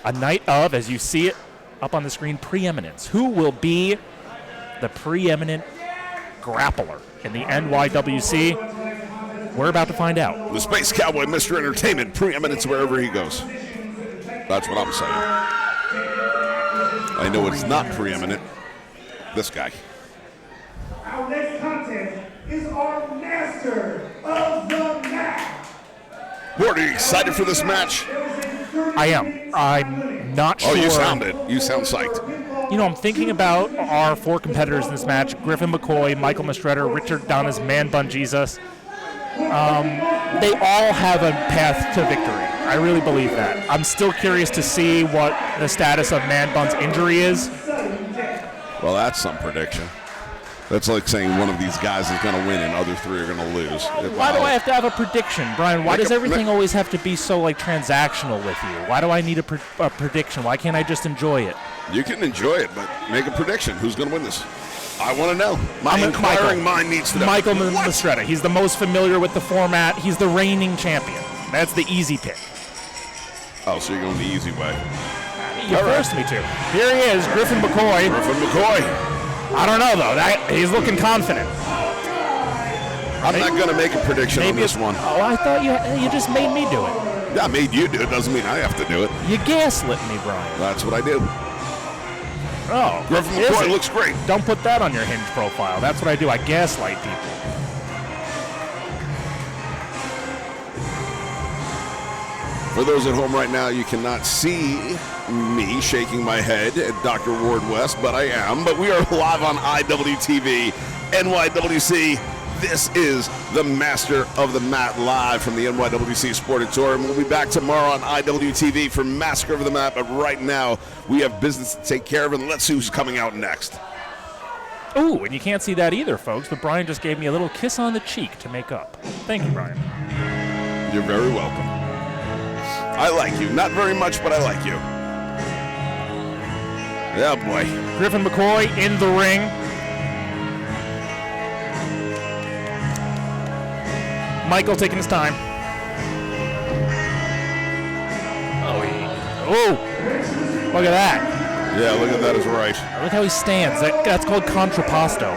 A night of, as you see it up on the screen, preeminence. Who will be the preeminent grappler in the NYWC? We're about to find out. The Space Cowboy, Mr. Entertainment, preeminence wherever he goes. That's what I'm saying. I know it's not preeminent. This guy. Our next contest is our Master of the Mat. Are you excited for this match? I am. I'm not sure. Oh, you sound it. You sound psyched. You know, I'm thinking about our four competitors in this match: Griffin, McCoy, Michael Mistretta, Richard Adonis, Manbun, Jesus. They all have a path to victory. I really believe that. I'm still curious to see what the status of Manbun's injury is. Well, that's some prediction. That's like saying one of these guys is going to win and other three are going to lose. Why do I have to have a prediction, Brian? Why does everything always have to be so transactional with you? Why do I need a prediction? Why can't I just enjoy it? You can enjoy it, but make a prediction. Who's going to win this? I want to know. My inquiring mind needs to know. Michael Mistretta. He's the most familiar with the format. He's the reigning champion. That's the easy pick. Oh, so you're going the easy way. You forced me to. Here he is, Griffin McCoy. Griffin McCoy. I don't know, though. He's looking confident. I'm not going to make a prediction on this one. Oh, I thought you just made me do it. Yeah, I made you do it. Doesn't mean I have to do it. You gaslit me, Brian. That's what I do. Oh. Griffin McCoy looks great. Don't put that on your Hinge profile. That's what I do. I gaslight people. For those at home right now, you cannot see me shaking my head at Dr. Ward West, but I am. But we are live on IWTV, NYWC. This is the Master of the Mat live from the NYWC Sportatorium. We'll be back tomorrow on IWTV for Master of the Mat, but right now we have business to take care of, and let's see who's coming out next. Ooh, and you can't see that either, folks, but Brian just gave me a little kiss on the cheek to make up. Thank you, Brian. You're very welcome. I like you. Not very much, but I like you. Yeah, boy. Griffin McCoy in the ring. Michael taking his time. Oh, look at that. Yeah, look at that is right. Look how he stands. That's called contrapposto.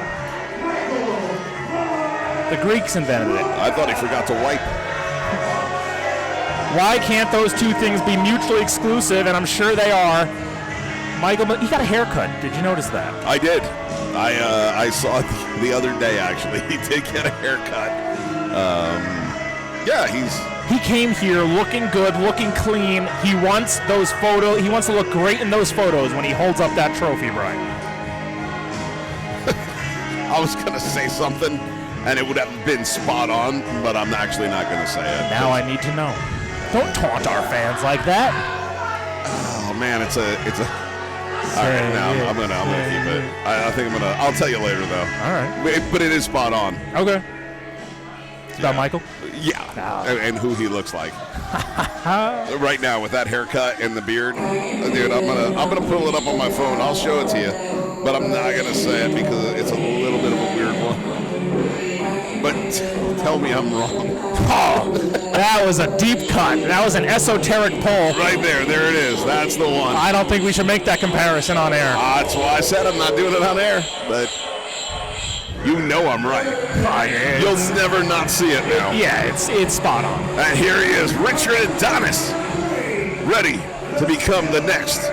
The Greeks invented it. I thought he forgot to wipe. Why can't those two things be mutually exclusive? And I'm sure they are. Michael, he got a haircut. Did you notice that? I did. I saw it the other day, actually. He did get a haircut. Yeah, he came here looking good, looking clean. He wants those photos. He wants to look great in those photos when he holds up that trophy, Brian. I was going to say something, and it would have been spot on, but I'm actually not going to say it. Now I need to know. Don't taunt our fans like that. Oh man, it's a. All right, now I'm gonna keep it. I think I'll tell you later though. All right. But it is spot on. Okay. It's about Michael? Yeah. Oh. And who he looks like. Right now with that haircut and the beard, dude. I'm gonna pull it up on my phone. I'll show it to you, but I'm not gonna say it because it's a little bit of a weird one. But tell me I'm wrong. Oh, that was a deep cut. That was an esoteric pull. Right there. There it is. That's the one. I don't think we should make that comparison on air. That's why I said I'm not doing it on air. But you know I'm right. You'll never not see it now. Yeah, it's spot on. And here he is, Richard Adonis, ready to become the next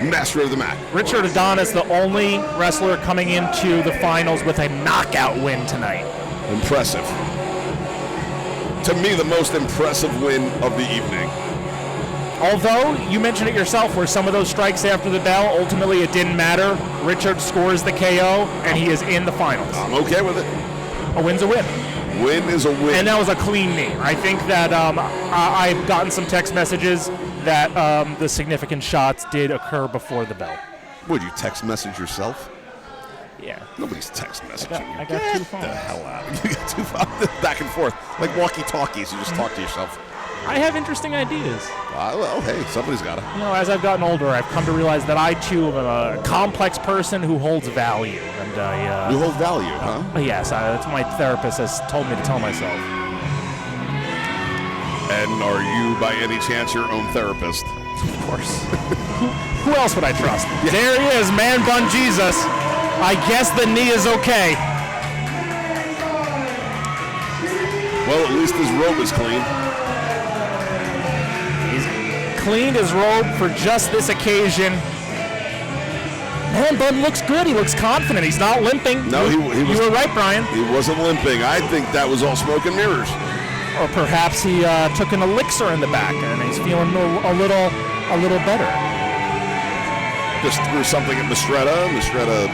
Master of the Mat. Richard Adonis, the only wrestler coming into the finals with a knockout win tonight. Impressive. To me, the most impressive win of the evening. Although, you mentioned it yourself, where some of those strikes after the bell, ultimately it didn't matter. Richard scores the KO, and he is in the finals. I'm okay with it. A win's a win. Win is a win. And that was a clean knee. I think that I've gotten some text messages that the significant shots did occur before the bell. Would you text message yourself? Yeah. Nobody's text messaging you. I got two phones. Get the hell out. You got two phones back and forth. Like walkie-talkies. You just talk to yourself. I have interesting ideas. Well, hey, somebody's got to. You know, as I've gotten older, I've come to realize that I, too, am a complex person who holds value. And you hold value, huh? Yes, that's what my therapist has told me to tell myself. And are you, by any chance, your own therapist? Of course. Who else would I trust? Yeah. There he is, Manbun Jesus. I guess the knee is okay. Well, at least his robe is clean. He's cleaned his robe for just this occasion. Manbun looks good. He looks confident. He's not limping. No, you were right, Brian. He wasn't limping. I think that was all smoke and mirrors. Or perhaps he took an elixir in the back and he's feeling a little better. Just threw something at Mistretta. Mistretta,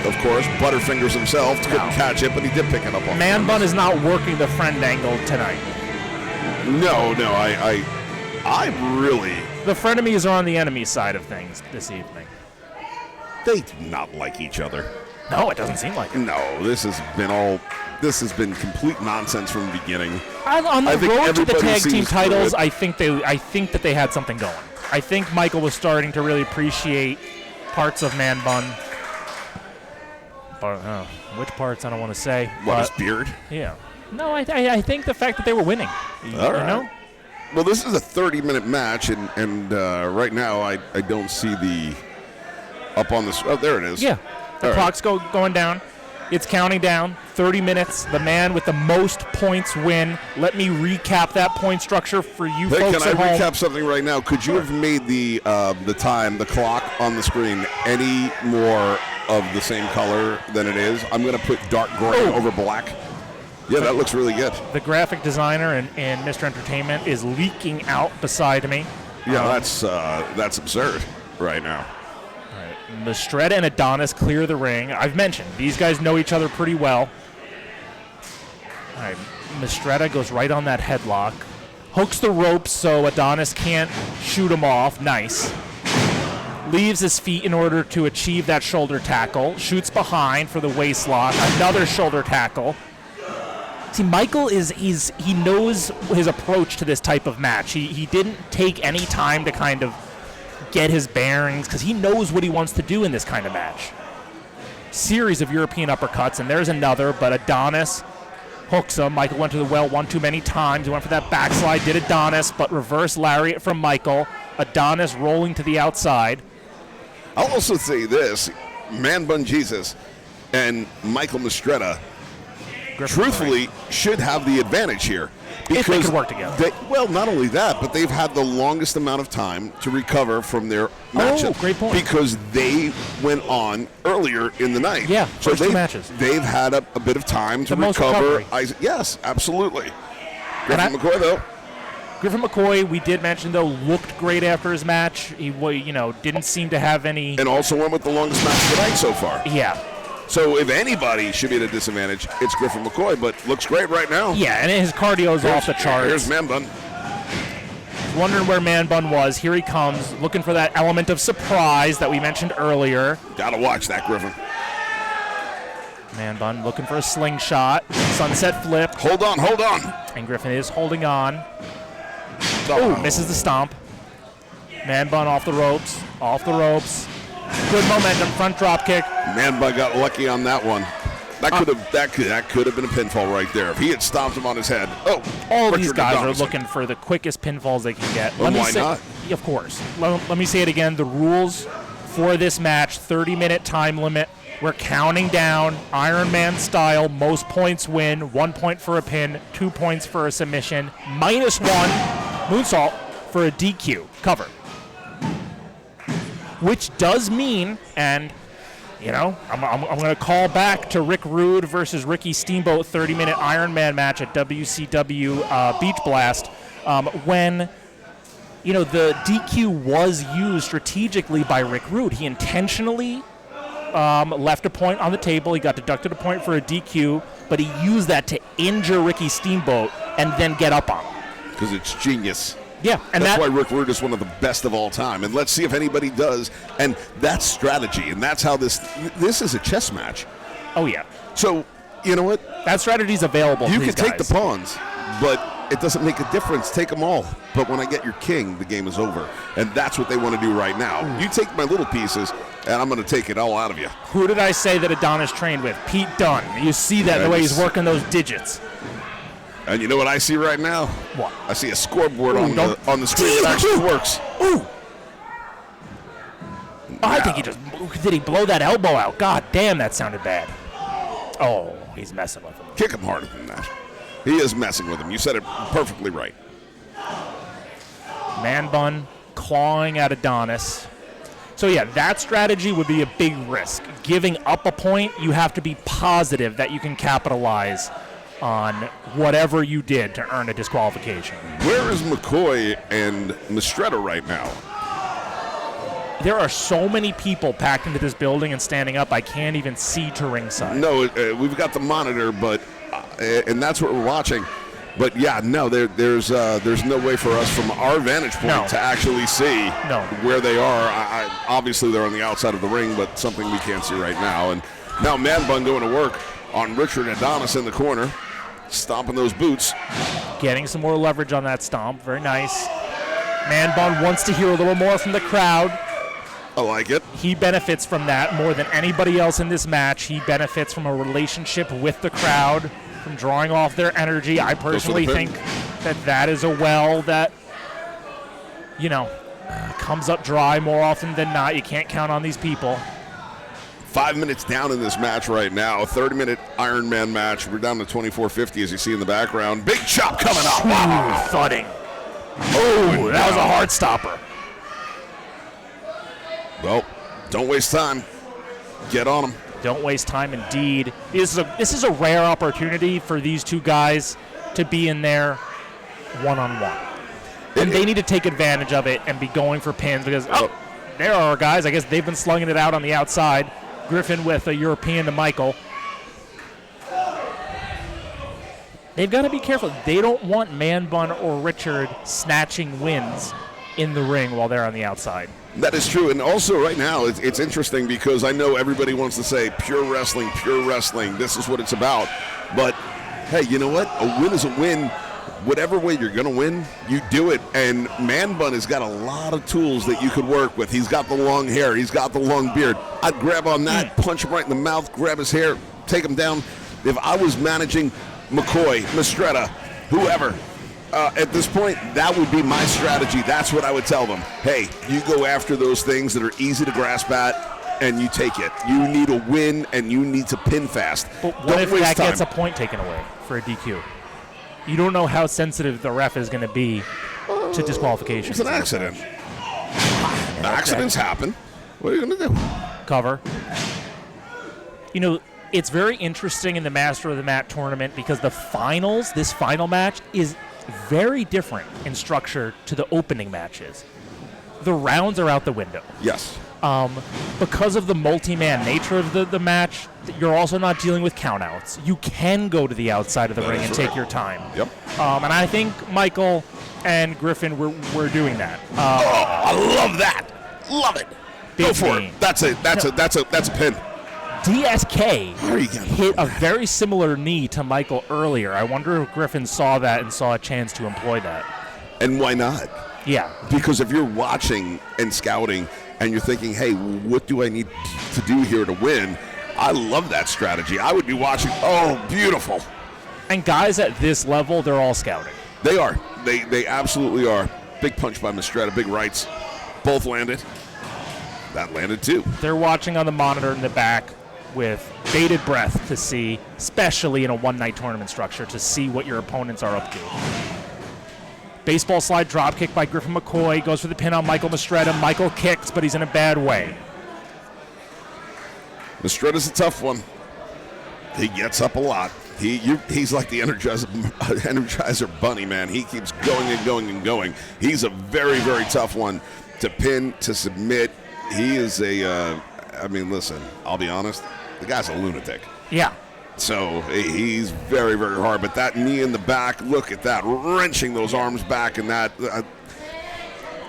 of course, butterfingers himself. Couldn't catch it, but he did pick it up on Manbun is not working the friend angle tonight. No, I really... The frenemies are on the enemy side of things this evening. They do not like each other. No, it doesn't seem like it. No, this has been complete nonsense from the beginning. On the road to the tag team titles, I think that they had something going. I think Michael was starting to really appreciate parts of Manbun. But which parts I don't want to say. What, his beard? Yeah. No, I think the fact that they were winning. All right. Know? Well, this is a 30-minute match, and right now I don't see the up on this. Oh, there it is. Yeah. The clock's going down. It's counting down. 30 minutes. The man with the most points win. Let me recap that point structure for you folks at home. Can I recap something right now? Could you have made the clock on the screen any more of the same color than it is? I'm going to put dark gray over black. Yeah, that looks really good. The graphic designer and Mr. Entertainment is leaking out beside me. Yeah, that's absurd right now. Mistretta and Adonis clear the ring. I've mentioned these guys know each other pretty well. All right, Mistretta goes right on that headlock. Hooks the ropes so Adonis can't shoot him off. Nice. Leaves his feet in order to achieve that shoulder tackle. Shoots behind for the waist lock. Another shoulder tackle. See, Michael he knows his approach to this type of match. He didn't take any time to kind of get his bearings because he knows what he wants to do in this kind of match. Series of European uppercuts, and there's another, but Adonis hooks him. Michael went to the well one too many times. He went for that backslide, did Adonis, but reverse lariat from Michael. Adonis rolling to the outside. I'll also say this, Manbun Jesus and Michael Mistretta truthfully should have the advantage here. Because if they could work together. Well, not only that, but they've had the longest amount of time to recover from their matchup. Oh, great point. Because they went on earlier in the night. Yeah, first two matches. They've had a bit of time to recover. Yes, absolutely. Griffin McCoy, though. Griffin McCoy, we did mention, though, looked great after his match. He didn't seem to have any... And also went with the longest match tonight so far. Yeah. So if anybody should be at a disadvantage, it's Griffin McCoy, but looks great right now. Yeah, and his cardio is off the charts. Here's Manbun. Wondering where Manbun was. Here he comes, looking for that element of surprise that we mentioned earlier. Gotta watch that, Griffin. Manbun looking for a slingshot. Sunset flip. Hold on. And Griffin is holding on. Oh, misses the stomp. Manbun off the ropes. Good momentum, front drop kick. Manbun got lucky on that one. That could have been a pinfall right there if he had stomped him on his head. All these guys are looking for the quickest pinfalls they can get. Why not? Of course. Let me say it again. The rules for this match: 30-minute time limit. We're counting down, Iron Man style. Most points win. 1 point for a pin, 2 points for a submission, -1 moonsault for a DQ cover. Which does mean, and I'm going to call back to Rick Rude versus Ricky Steamboat 30-minute Iron Man match at WCW Beach Blast, when the DQ was used strategically by Rick Rude. He intentionally left a point on the table. He got deducted a point for a DQ, but he used that to injure Ricky Steamboat and then get up on him. Because it's genius. Yeah, and that's why Rick Rude is one of the best of all time. And let's see if anybody does. And that's strategy, and that's how this is a chess match. Oh yeah. So you know what? That strategy is available. You can take the pawns, but it doesn't make a difference. Take them all. But when I get your king, the game is over, and that's what they want to do right now. You take my little pieces, and I'm going to take it all out of you. Who did I say that Adonis trained with? Pete Dunne. You see that in the way he's working those digits. And you know what I see right now? What? I see a scoreboard on the screen that actually works. Ooh! Oh, I think did he blow that elbow out? God damn, that sounded bad. Oh, he's messing with him. Kick him harder than that. He is messing with him. You said it perfectly right. Manbun clawing at Adonis. So yeah, that strategy would be a big risk. Giving up a point, you have to be positive that you can capitalize on whatever you did to earn a disqualification. Where is McCoy and Mistretta right now? There are so many people packed into this building and standing up, I can't even see to ringside. No, we've got the monitor, but and that's what we're watching. But yeah, no, there's no way for us from our vantage point to actually see where they are. Obviously, they're on the outside of the ring, but something we can't see right now. And now Manbun going to work on Richard Adonis in the corner, stomping those boots. Getting some more leverage on that stomp. Very nice. Manbun wants to hear a little more from the crowd. I like it. He benefits from that more than anybody else in this match. He benefits from a relationship with the crowd, from drawing off their energy. I personally think that is a well that, comes up dry more often than not. You can't count on these people. 5 minutes down in this match right now. A 30-minute Iron Man match. We're down to 24:50 as you see in the background. Big chop coming up. Wow. Thudding. Oh, that was a hard stopper. Well, don't waste time. Get on them. Don't waste time, indeed. This is a rare opportunity for these two guys to be in there one-on-one. And they need to take advantage of it and be going for pins because, there are our guys. I guess they've been slugging it out on the outside. Griffin with a European to Michael. They've got to be careful. They don't want Manbun or Richard snatching wins in the ring while they're on the outside. That is true. And also right now, it's interesting because I know everybody wants to say pure wrestling, this is what it's about. But, hey, you know what? A win is a win. Whatever way you're going to win, you do it. And Manbun has got a lot of tools that you could work with. He's got the long hair. He's got the long beard. I'd grab on that, punch him right in the mouth, grab his hair, take him down. If I was managing McCoy, Mistretta, whoever, at this point, that would be my strategy. That's what I would tell them. Hey, you go after those things that are easy to grasp at, and you take it. You need a win, and you need to pin fast. But what if that gets a point taken away for a DQ? You don't know how sensitive the ref is going to be to disqualification. It's an accident. Accidents happen. What are you going to do? Cover. It's very interesting in the Master of the Mat tournament because this final match is very different in structure to the opening matches. The rounds are out the window. Yes. Because of the multi-man nature of the match, you're also not dealing with countouts. You can go to the outside of the ring and take your time. Yep. And I think Michael and Griffin were doing that. I love that. Love it. Go for it. That's a pin. DSK hit a that? very similar knee to Michael earlier. I wonder if Griffin saw that and saw a chance to employ that. And why not? Yeah. Because if you're watching and scouting and you're thinking, hey, what do I need to do here to win? I love that strategy. I would be watching. Oh, beautiful. And guys at this level, they're all scouting. They are. They absolutely are. Big punch by Mistretta, big rights. Both landed. That landed too. They're watching on the monitor in the back with bated breath to see, especially in a one-night tournament structure, to see what your opponents are up to. Baseball slide drop kick by Griffin McCoy. Goes for the pin on Michael Mistretta. Michael kicks, but he's in a bad way. Mistretta's a tough one. He gets up a lot. He's like the Energizer Bunny, man. He keeps going and going and going. He's a very, very tough one to pin, to submit. He is listen, I'll be honest. The guy's a lunatic. Yeah. So he's very, very hard. But that knee in the back, look at that, wrenching those arms back, and that.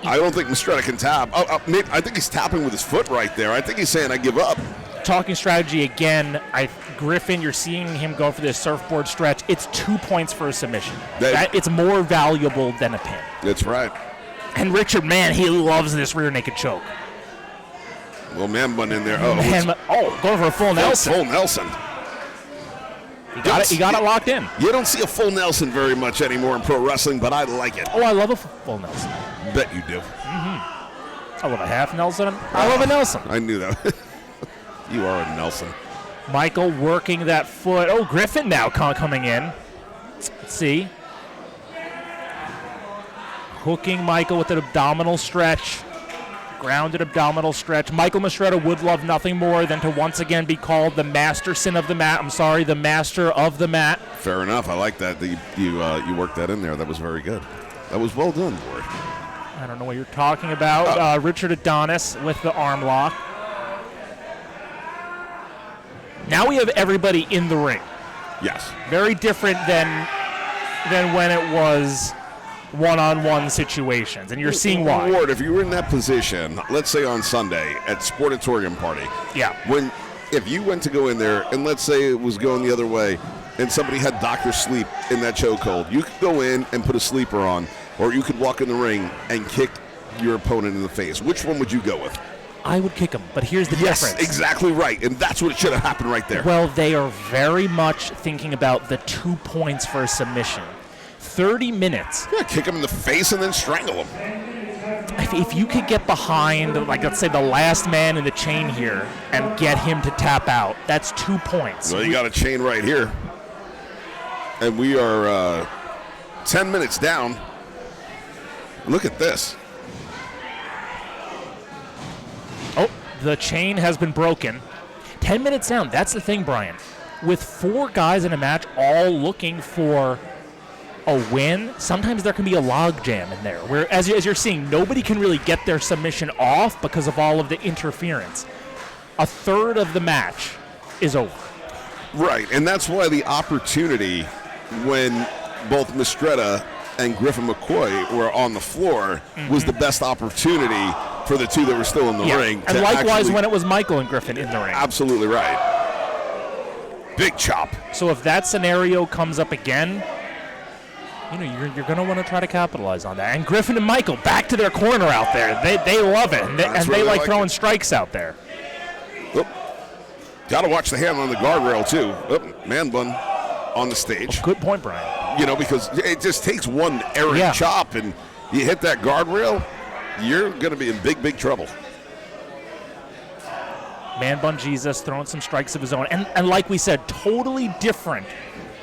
I don't think Mistretta can tap. I think he's tapping with his foot right there. I think he's saying, I give up. Talking strategy again, Griffin, you're seeing him go for this surfboard stretch. It's 2 points for a submission. It's more valuable than a pin. That's right. And Richard, man, he loves this rear naked choke. Well, Manbun in there. Going for a full Nelson. Full Nelson. He got it locked in. You don't see a full Nelson very much anymore in pro wrestling, but I like it. Oh, I love a full Nelson. Bet you do. Mm-hmm. I love a half Nelson. I love a Nelson. I knew that. You are a Nelson. Michael working that foot. Oh, Griffin now coming in. Let's see. Hooking Michael with an abdominal stretch. Grounded abdominal stretch. Michael Mistretta would love nothing more than to once again be called the Masterson of the mat. I'm sorry, the master of the mat. Fair enough. I like that. You worked that in there. That was very good. That was well done, boy. I don't know what you're talking about. Richard Adonis with the arm lock. Now we have everybody in the ring. Yes. Very different than when it was one-on-one situations, and you're seeing why. Ward, if you were in that position, let's say on Sunday at Sportatorium Party, yeah. If you went to go in there, and let's say it was going the other way, and somebody had Dr. Sleep in that chokehold, you could go in and put a sleeper on, or you could walk in the ring and kick your opponent in the face. Which one would you go with? I would kick him, but here's the difference. Yes, exactly right, and that's what should have happened right there. Well, they are very much thinking about the 2 points for a submission. 30 minutes. Yeah, kick him in the face and then strangle him. If you could get behind, like, let's say the last man in the chain here and get him to tap out, that's 2 points. Well, you got a chain right here. And we are 10 minutes down. Look at this. Oh, the chain has been broken. 10 minutes down. That's the thing, Brian. With 4 guys in a match all looking for a win, sometimes there can be a log jam in there where, as you're seeing, nobody can really get their submission off because of all of the interference. A third of the match is over. Right, and that's why the opportunity when both Mistretta and Griffin McCoy were on the floor was the best opportunity for the two that were still in the ring. And likewise when it was Michael and Griffin in the ring. Absolutely right. Big chop. So if that scenario comes up again, you're going to want to try to capitalize on that. And Griffin and Michael back to their corner out there. They love it, and they like throwing strikes out there. Got to watch the hand on the guardrail, too. Manbun on the stage. Good point, Brian. Because it just takes one errant chop, and you hit that guardrail, you're going to be in big, big trouble. Manbun Jesus throwing some strikes of his own. And like we said, totally different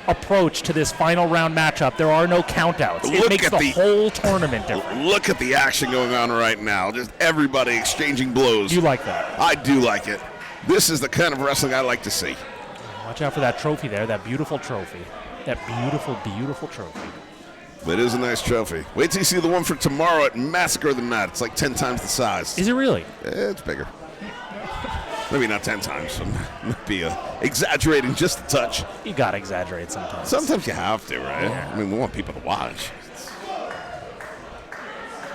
approach to this final round matchup. There are no countouts. It makes the whole tournament different. Look at the action going on right now. Just everybody exchanging blows. You like that? I do like it. This is the kind of wrestling I like to see. Watch out for that trophy there, that beautiful trophy. That beautiful, beautiful trophy. It is a nice trophy. Wait till you see the one for tomorrow at Massacre of the Mat. It's like 10 times the size. Is it really? It's bigger. Maybe not 10 times. Might be exaggerating just a touch. You got to exaggerate sometimes. Sometimes you have to, right? Yeah. I mean, we want people to watch.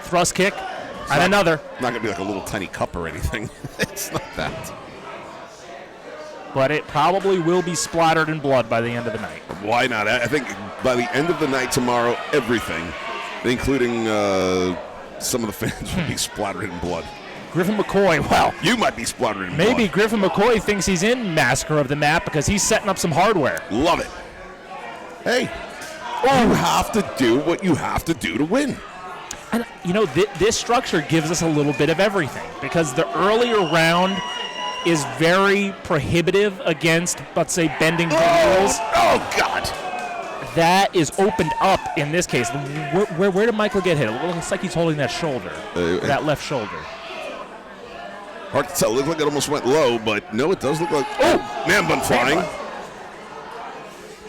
Thrust kick. And another. Not going to be like a little tiny cup or anything. It's not that. But it probably will be splattered in blood by the end of the night. Why not? I think by the end of the night tomorrow, everything, including some of the fans, will be splattered in blood. Griffin McCoy, well. You might be splattered in maybe blood. Griffin McCoy thinks he's in Massacre of the Mat because he's setting up some hardware. Love it. Hey, you have to do what you have to do to win. And, this structure gives us a little bit of everything because the earlier round is very prohibitive against, let's say, bending the rules. Oh, God. That is opened up in this case. Where did Michael get hit? It looks like he's holding that shoulder, that left shoulder. Hard to tell. It looked like it almost went low, but no, it does look like... Manbun flying.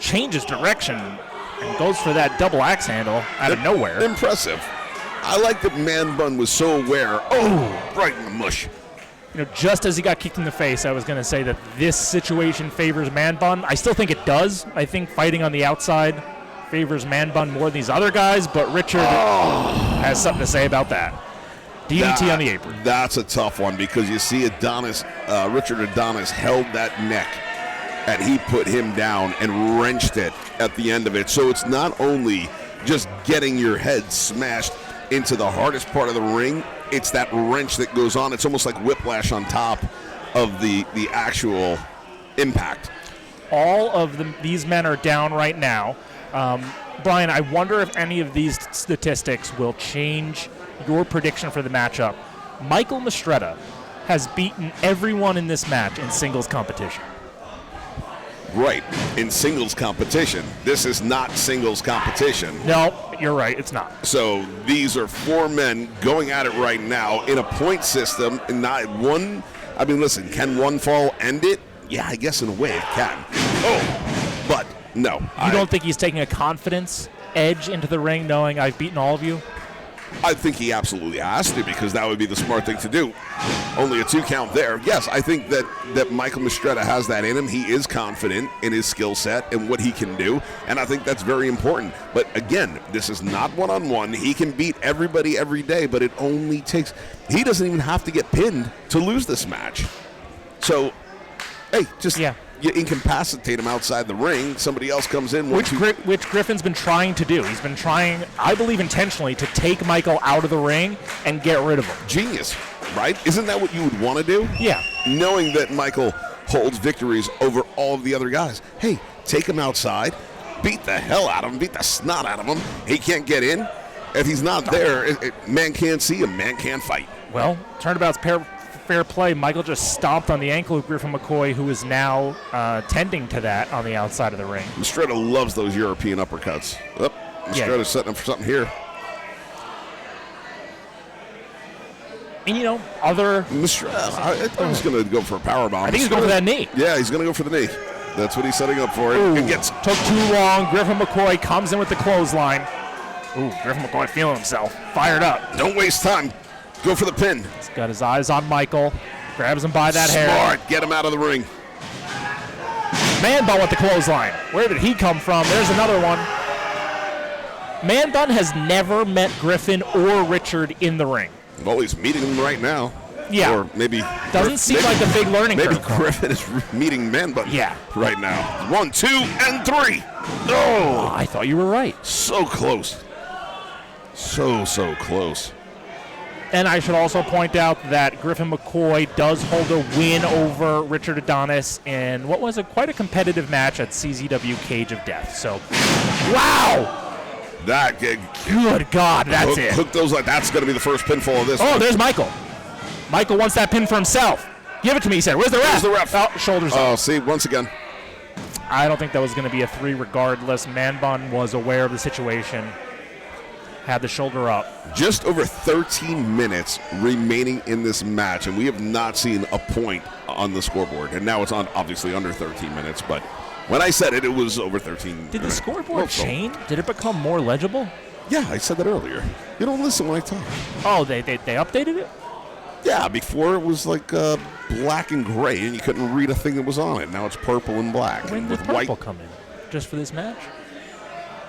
Changes direction and goes for that double axe handle out of nowhere. Impressive. I like that Manbun was so aware. Right in the mush. Just as he got kicked in the face, I was going to say that this situation favors Manbun. I still think it does. I think fighting on the outside favors Manbun more than these other guys, but Richard has something to say about that. DDT on the apron. That's a tough one because you see Richard Adonis held that neck and he put him down and wrenched it at the end of it. So it's not only just getting your head smashed into the hardest part of the ring, it's that wrench that goes on. It's almost like whiplash on top of the actual impact. All of these men are down right now. Brian, I wonder if any of these statistics will change your prediction for the matchup. Michael Mistretta has beaten everyone in this match in singles competition. Right, in singles competition. This is not singles competition. No, you're right, it's not. So these are 4 men going at it right now in a point system. And not one. I mean, listen, can one fall end it? Yeah, I guess in a way it can. Oh, but no. You don't think he's taking a confidence edge into the ring knowing I've beaten all of you? I think he absolutely has to, because that would be the smart thing to do. Only a 2 count there. Yes, I think that Michael Mistretta has that in him. He is confident in his skill set and what he can do, and I think that's very important. But again, this is not one-on-one. He can beat everybody every day, but it only takes... He doesn't even have to get pinned to lose this match. So, hey, just... Yeah. You incapacitate him outside the ring. Somebody else comes in. Which Griffin's been trying to do. He's been trying, I believe intentionally, to take Michael out of the ring and get rid of him. Genius, right? Isn't that what you would want to do? Yeah. Knowing that Michael holds victories over all of the other guys. Hey, take him outside, beat the hell out of him, beat the snot out of him. He can't get in. If he's not there, man can't see him, man can't fight. Well, turnabout's fair play. Michael just stomped on the ankle of Griffin McCoy, who is now tending to that on the outside of the ring. Mistretta loves those European uppercuts. Oh, Mistretta's setting up for something here. And, you know, other... Mistretta, I think he's going to go for a powerbomb. I think he's going for that knee. Yeah, he's going to go for the knee. That's what he's setting up for. Ooh, it gets... Took too long. Griffin McCoy comes in with the clothesline. Ooh, Griffin McCoy feeling himself. Fired up. Don't waste time. Go for the pin. He's got his eyes on Michael. Grabs him by that hair. Smart. Get him out of the ring. Manbun with the clothesline. Where did he come from? There's another one. Manbun has never met Griffin or Richard in the ring. Well, he's meeting him right now. Yeah. Or maybe... Doesn't seem like a big learning curve. Maybe Griffin is meeting Manbun right now. 1, 2, and 3. Oh, I thought you were right. So close. So close. And I should also point out that Griffin McCoy does hold a win over Richard Adonis in what was quite a competitive match at CZW Cage of Death. So, wow! That good God, that's it. Hook those like that's going to be the first pinfall of this. Oh, there's Michael. Michael wants that pin for himself. Give it to me, he said. Where's the ref? Where's the ref? Oh, shoulders up. Oh, see, once again. I don't think that was going to be a 3 regardless. Manbun was aware of the situation. Had the shoulder up. Just over 13 minutes remaining in this match, and we have not seen a point on the scoreboard. And now it's on obviously under 13 minutes, but when I said it, it was over 13 Did the scoreboard change? Did it become more legible? Yeah, I said that earlier. You don't listen when I talk. Oh, they updated it? Yeah, before it was like black and gray, and you couldn't read a thing that was on it. Now it's purple and black. When with did purple white. come in? Just for this match?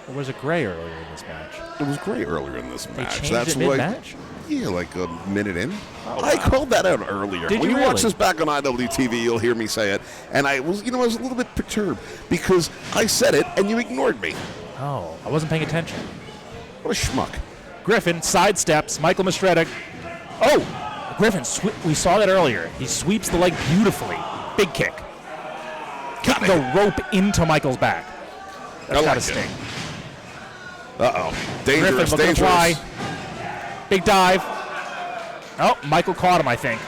Or was it gray earlier in this match? It was gray earlier in this They match. changed That's it mid-match? Yeah, like a minute in. Oh, I wow. called that out earlier. Did when you you watch really? this back on IWTV, you'll hear me say it. And I was a little bit perturbed because I said it and you ignored me. Oh, I wasn't paying attention. What a schmuck. Griffin sidesteps Michael Mistretta. Oh, Griffin, we saw that earlier. He sweeps the leg beautifully. Big kick. Kicking the rope into Michael's back. That's got to sting. Uh-oh. Dangerous, Griffin looking to dangerous. fly. Big dive. Oh, Michael caught him, I think.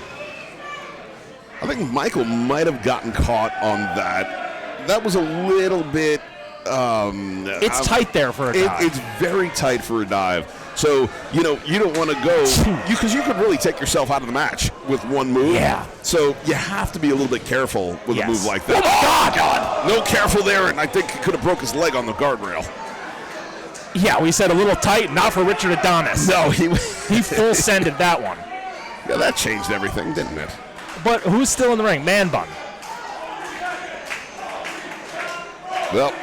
I think Michael might have gotten caught on that. That was a little bit... it's tight there for a dive. It's very tight for a dive. So, you don't want to go... Because you could really take yourself out of the match with one move. Yeah. So you have to be a little bit careful with a move like that. Oh, my God! No careful there, and I think he could have broke his leg on the guardrail. Yeah, we said a little tight, not for Richard Adonis. No, he full sended that one. Yeah, that changed everything, didn't it? But who's still in the ring? Manbun. Well,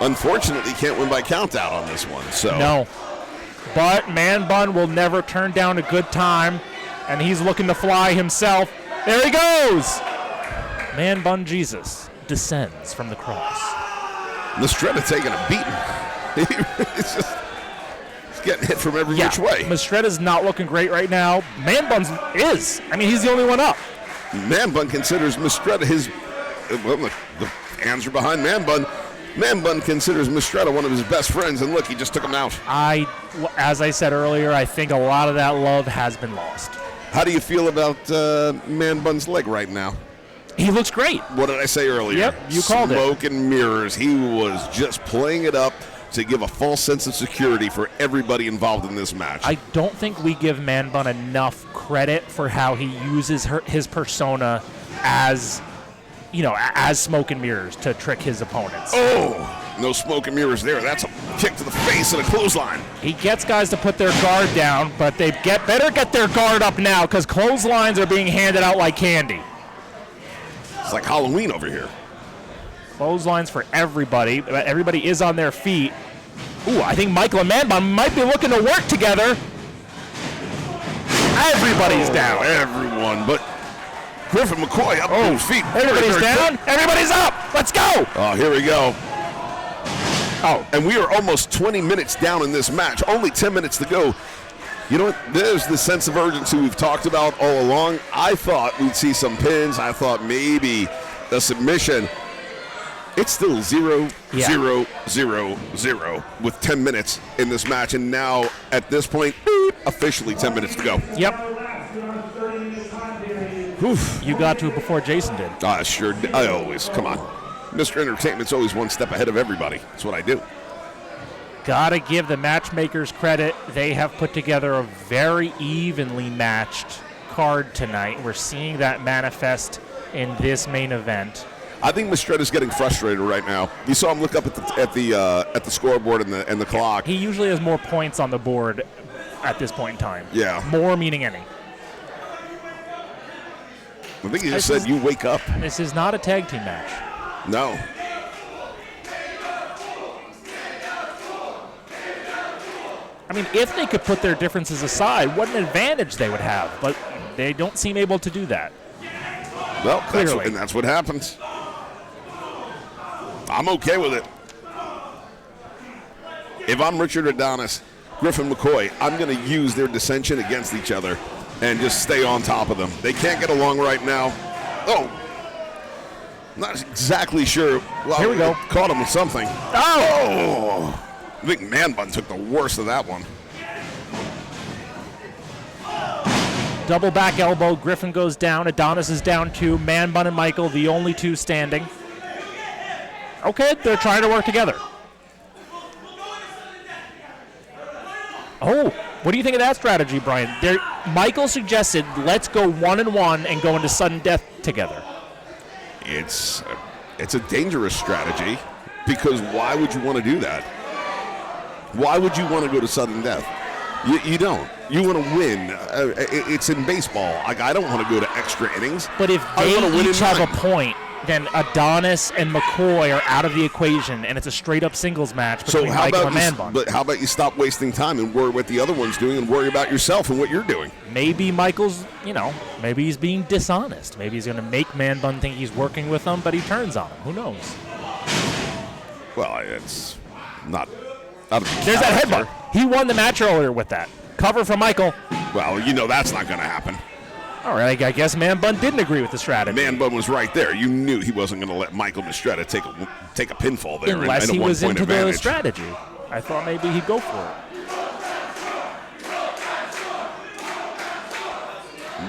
unfortunately, can't win by count out on this one. So No. But Manbun will never turn down a good time, and he's looking to fly himself. There he goes! Manbun Jesus descends from the cross. Mistretta taking a beating. He's getting hit from every which way. Mistretta's not looking great right now. Manbun is. I mean, he's the only one up. Manbun considers Mistretta his... Well, the hands are behind Manbun. Manbun considers Mistretta one of his best friends, and look, he just took him out. As I said earlier, I think a lot of that love has been lost. How do you feel about Manbun's leg right now? He looks great. What did I say earlier? Yep, you called it. Smoke and mirrors. He was just playing it up to give a false sense of security for everybody involved in this match. I don't think we give Manbun enough credit for how he uses his persona as, as smoke and mirrors to trick his opponents. Oh, no smoke and mirrors there. That's a kick to the face and a clothesline. He gets guys to put their guard down, but they better get their guard up now because clotheslines are being handed out like candy. It's like Halloween over here. Clotheslines for everybody. Everybody is on their feet. Ooh, I think Michael and Manbun might be looking to work together. Everybody's down. Everyone, but Griffin McCoy up on his feet. Everybody's down. Everybody's up. Let's go. Oh, here we go. Oh, and we are almost 20 minutes down in this match. Only 10 minutes to go. You know what? There's the sense of urgency we've talked about all along. I thought we'd see some pins. I thought maybe a submission. It's still 0-0-0-0 with 10 minutes in this match. And now, at this point, officially 10 minutes to go. Yep. Oof. You got to it before Jason did. Sure. I always. Come on. Mr. Entertainment's always one step ahead of everybody. That's what I do. Gotta give the matchmakers credit. They have put together a very evenly matched card tonight. We're seeing that manifest in this main event. I think Mistretta's getting frustrated right now. You saw him look up at the scoreboard and the clock. He usually has more points on the board at this point in time. Yeah. More meaning any. I think he just said, you wake up. This is not a tag team match. No. I mean, if they could put their differences aside, what an advantage they would have. But they don't seem able to do that. Well, clearly. that's what happens. I'm okay with it. If I'm Richard Adonis, Griffin McCoy, I'm going to use their dissension against each other and just stay on top of them. They can't get along right now. Oh, not exactly sure. Well, here we go. Caught him with something. Oh! I think Manbun took the worst of that one. Double back elbow. Griffin goes down. Adonis is down too. Manbun and Michael, the only two standing. Okay, they're trying to work together. Oh, what do you think of that strategy, Brian? Michael suggested let's go 1-1 and go into sudden death together. It's a dangerous strategy because why would you want to do that? Why would you want to go to sudden death? You don't. You want to win. It's in baseball. I don't want to go to extra innings. But if they each have a point, then Adonis and McCoy are out of the equation, and it's a straight-up singles match between Michael and Manbun. But how about you stop wasting time and worry what the other one's doing and worry about yourself and what you're doing? Maybe Michael's, maybe he's being dishonest. Maybe he's going to make Manbun think he's working with him, but he turns on him. Who knows? Well, it's not out of There's that headbutt. He won the match earlier with that. Cover from Michael. Well, that's not going to happen. All right, I guess Manbun didn't agree with the strategy. Manbun was right there. You knew he wasn't going to let Michael Mistretta take a pinfall there. Unless he was into advantage. the strategy. I thought maybe he'd go for it.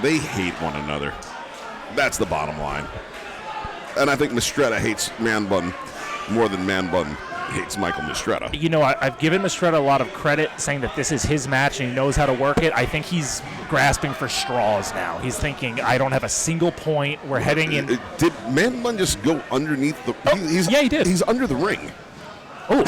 They hate one another. That's the bottom line. And I think Mistretta hates Manbun more than Manbun hates Michael Mistretta. I've given Mistretta a lot of credit saying that this is his match and he knows how to work it. I think he's grasping for straws now. He's thinking, I don't have a single point. We're heading in. Did Manbun just go underneath the... Yeah, he did. He's under the ring. Oh,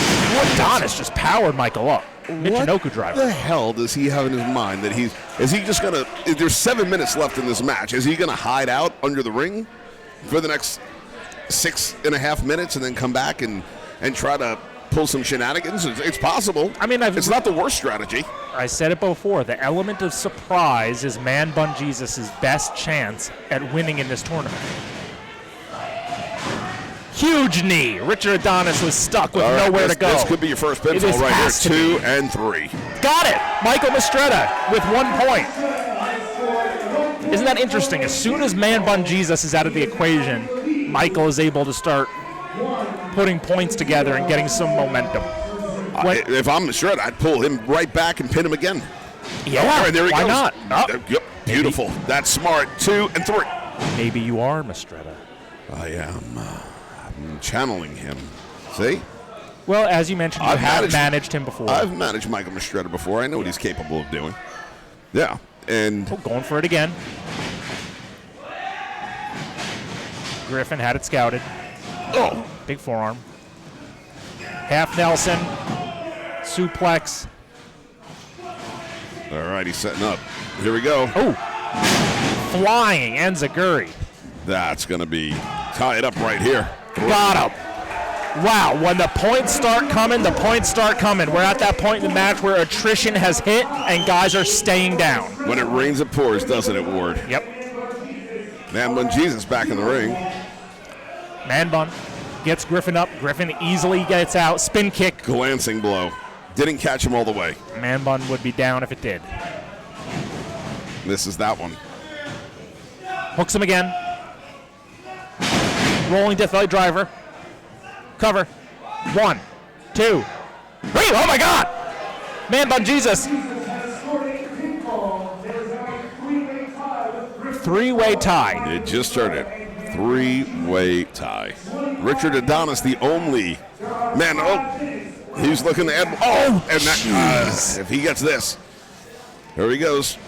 Adonis just powered Michael up. Michinoku driver. What the hell does he have in his mind that is he just going to... There's 7 minutes left in this match. Is he going to hide out under the ring for the next 6.5 minutes and then come back and try to pull some shenanigans? It's possible. I mean, it's not the worst strategy. I said it before. The element of surprise is Manbun Jesus' best chance at winning in this tournament. Huge knee. Richard Adonis was stuck with nowhere to go. This could be your first pinfall right here. 2 and 3. Got it. Michael Mistretta with 1 point. Isn't that interesting? As soon as Manbun Jesus is out of the equation, Michael is able to start putting points together and getting some momentum. If I'm Mistretta, I'd pull him right back and pin him again. Yeah, there he why goes. not? Yep, Beautiful. That's smart. 2 and 3. Maybe you are Mistretta. I am I'm channeling him. See? Well, as you mentioned, you have managed him before. I've managed Michael Mistretta before. I know what he's capable of doing. Yeah, and going for it again. Griffin had it scouted. oh, Big forearm. Half Nelson. Suplex. all right, he's setting up. Here we go. Oh, flying enziguri. That's going to be tied up right here. Got him. Wow, when the points start coming, the points start coming. We're at that point in the match where attrition has hit and guys are staying down. When it rains, it pours, doesn't it, Ward? Yep. Manbun Jesus back in the ring. Manbun gets Griffin up. Griffin easily gets out. Spin kick. Glancing blow. Didn't catch him all the way. Manbun would be down if it did. This is that one. Hooks him again. Rolling Death Valley driver. Cover. 1, 2, 3. Oh my God! Manbun Jesus. Three-way tie. It just started. 3-way tie. Richard Adonis, the only man. Oh, he's looking to add. Oh, and that. If he gets this, here he goes.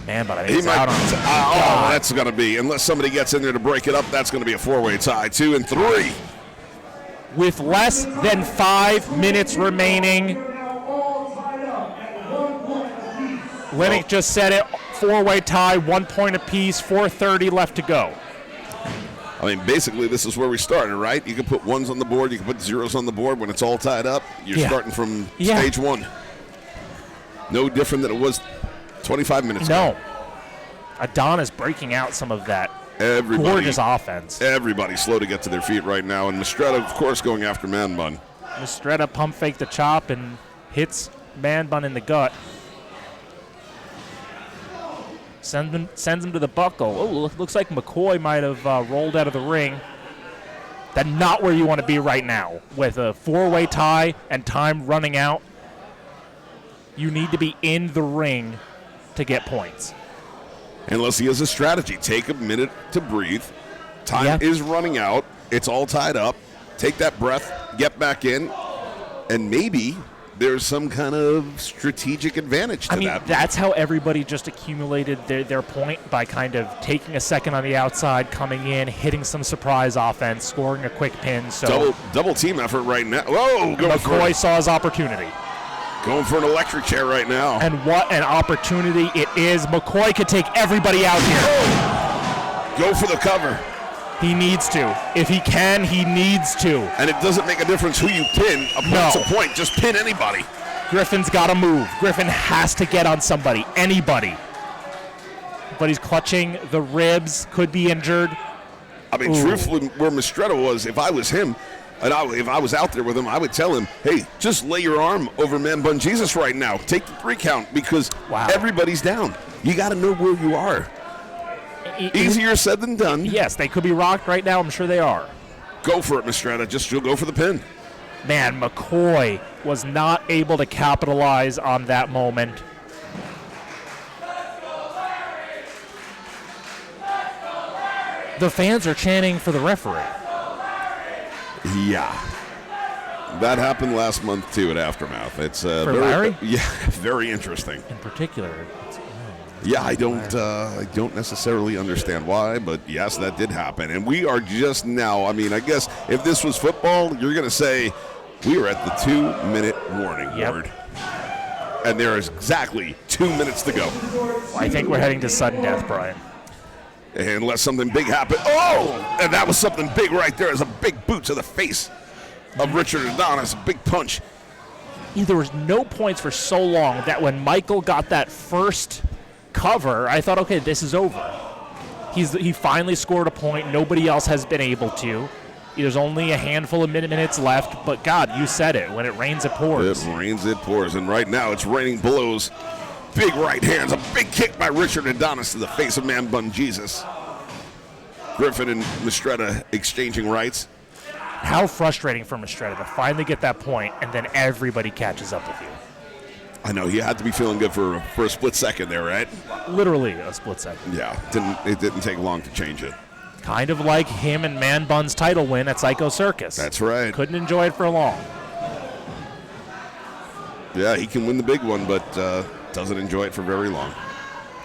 Manbun, I think he's out on his that's going to be, unless somebody gets in there to break it up, that's going to be a 4-way tie. 2 and 3. With less than 5 minutes remaining. Lennox just said it. 4-way tie, 1 point apiece, 4:30 left to go. I mean, basically, this is where we started, right? You can put ones on the board, you can put zeros on the board. When it's all tied up, you're starting from stage 1. No different than it was 25 minutes ago. No. Adonis breaking out some of that gorgeous offense. Everybody's slow to get to their feet right now, and Mistretta, of course, going after Manbun. Mistretta pump fake the chop and hits Manbun in the gut. Sends him to the buckle. Oh, looks like McCoy might have rolled out of the ring. That's not where you want to be right now. With a 4-way tie and time running out, you need to be in the ring to get points. Unless he has a strategy. Take a minute to breathe. Time is running out. It's all tied up. Take that breath, get back in, and maybe there's some kind of strategic advantage to that. That's how everybody just accumulated their point, by kind of taking a second on the outside, coming in, hitting some surprise offense, scoring a quick pin. So double team effort right now. Whoa! McCoy saw his opportunity. Going for an electric chair right now. And what an opportunity it is. McCoy could take everybody out here. Go for the cover. He needs to. If he can, he needs to. And it doesn't make a difference who you pin. A point's a point. Just pin anybody. Griffin's got to move. Griffin has to get on somebody. Anybody. But he's clutching the ribs. Could be injured. I mean, truthfully, where Mistretta was, if I was him, and if I was out there with him, I would tell him, hey, just lay your arm over Manbun Jesus right now. Take the 3 count because everybody's down. You got to know where you are. Easier said than done. Yes, they could be rocked right now. I'm sure they are. Go for it, Mistretta. Just go for the pin. Man, McCoy was not able to capitalize on that moment. The fans are chanting for the referee. Yeah. That happened last month, too, at Aftermath. It's for Larry? Yeah, very interesting. In particular. Yeah, I don't necessarily understand why, but yes, that did happen. And we are just now, I mean, I guess if this was football, you're going to say we are at the 2-minute warning board. And there is exactly 2 minutes to go. I think we're heading to sudden death, Brian. Unless something big happened. Oh! And that was something big right there. As a big boot to the face of Richard Adonis. A big punch. There was no points for so long that when Michael got that first cover, I thought, okay, this is over. He finally scored a point. Nobody else has been able to. There's only a handful of minutes left, but God, you said it. When it rains, it pours. It rains, it pours. And right now it's raining blows. Big right hands. A big kick by Richard Adonis to the face of Manbun Jesus. Griffin and Mistretta exchanging rights. How frustrating for Mistretta to finally get that point, and then everybody catches up with you. I know, he had to be feeling good for a split second there, right? Literally a split second. Yeah, it didn't take long to change it. Kind of like him and Manbun's title win at Psycho Circus. That's right. Couldn't enjoy it for long. Yeah, he can win the big one, but doesn't enjoy it for very long.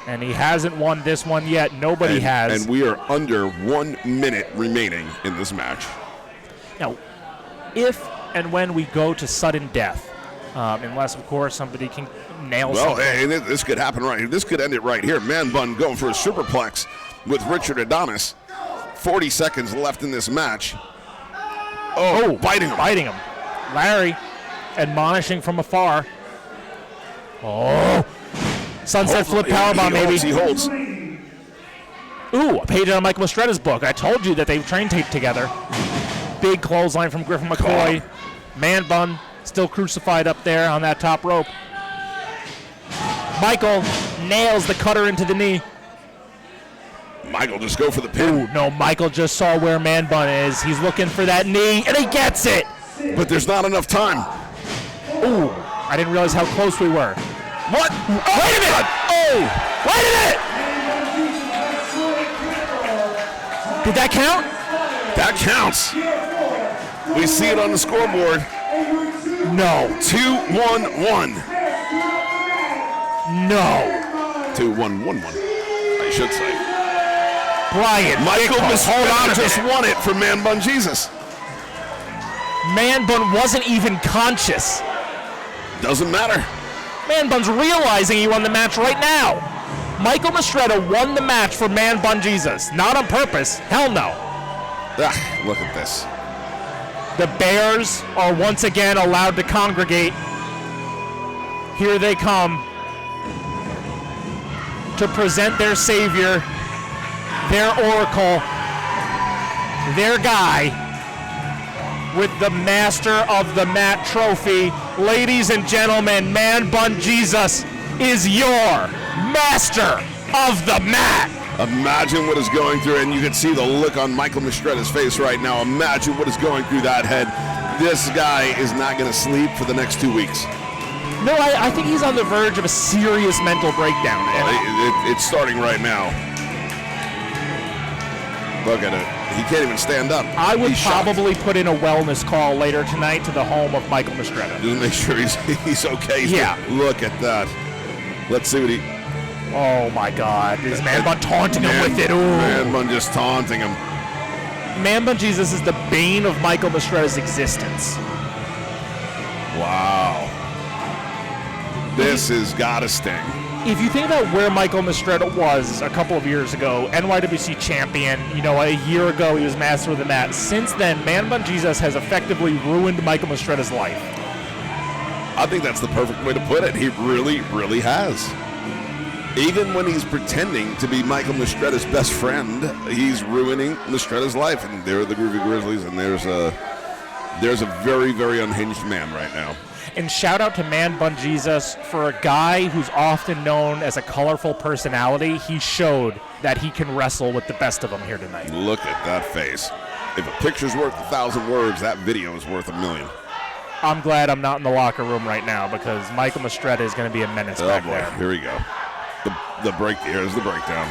And he hasn't won this one yet. Nobody has. And we are under 1 minute remaining in this match. Now, if and when we go to sudden death, unless, of course, somebody can nail something. Well, hey, this could happen right here. This could end it right here. Manbun going for a superplex with Richard Adonis. 40 seconds left in this match. Oh, biting him. Larry admonishing from afar. Oh. Sunset flip powerbomb, maybe. He holds. Ooh, a page out of Michael Mistretta's book. I told you that they've train taped together. Big clothesline from Griffin McCoy. Manbun still crucified up there on that top rope. Michael nails the cutter into the knee. Michael just go for the pin. Ooh, no, Michael just saw where Manbun is. He's looking for that knee, and he gets it. But there's not enough time. Ooh, I didn't realize how close we were. What? Oh, wait a minute! Oh, wait a minute! Did that count? That counts. We see it on the scoreboard. No. 2-1-1. No. 2-1-1-1, I should say. Brian, Michael Mistretta just won it for Manbun Jesus. Manbun wasn't even conscious. Doesn't matter. Manbun's realizing he won the match right now. Michael Mistretta won the match for Manbun Jesus. Not on purpose. Hell no. Look at this. The Bears are once again allowed to congregate. Here they come to present their savior, their oracle, their guy, with the Master of the Mat trophy. Ladies and gentlemen, Manbun Jesus is your Master of the Mat. Imagine what is going through, and you can see the look on Michael Mistretta's face right now. Imagine what is going through that head. This guy is not going to sleep for the next 2 weeks. No, I think he's on the verge of a serious mental breakdown. It's starting right now. Look at it. He can't even stand up. I would probably put in a wellness call later tonight to the home of Michael Mistretta. Just make sure he's okay. Yeah. Look at that. Let's see what he... Oh, my God. Is Manbun taunting him with it? Ooh. Manbun just taunting him. Manbun Jesus is the bane of Michael Mistretta's existence. Wow. This has got to sting. If you think about where Michael Mistretta was a couple of years ago, NYWC champion, a year ago he was Master of the Mat. Since then, Manbun Jesus has effectively ruined Michael Mistretta's life. I think that's the perfect way to put it. He really, really has. Even when he's pretending to be Michael Mistretta's best friend, he's ruining Mistretta's life. And there are the Groovy Grizzlies, and there's a very, very unhinged man right now. And shout out to Manbun Jesus for a guy who's often known as a colorful personality. He showed that he can wrestle with the best of them here tonight. Look at that face. If a picture's worth 1,000 words, that video is worth 1,000,000. I'm glad I'm not in the locker room right now because Michael Mistretta is going to be a menace back there. Here we go. The break. Here's the breakdown.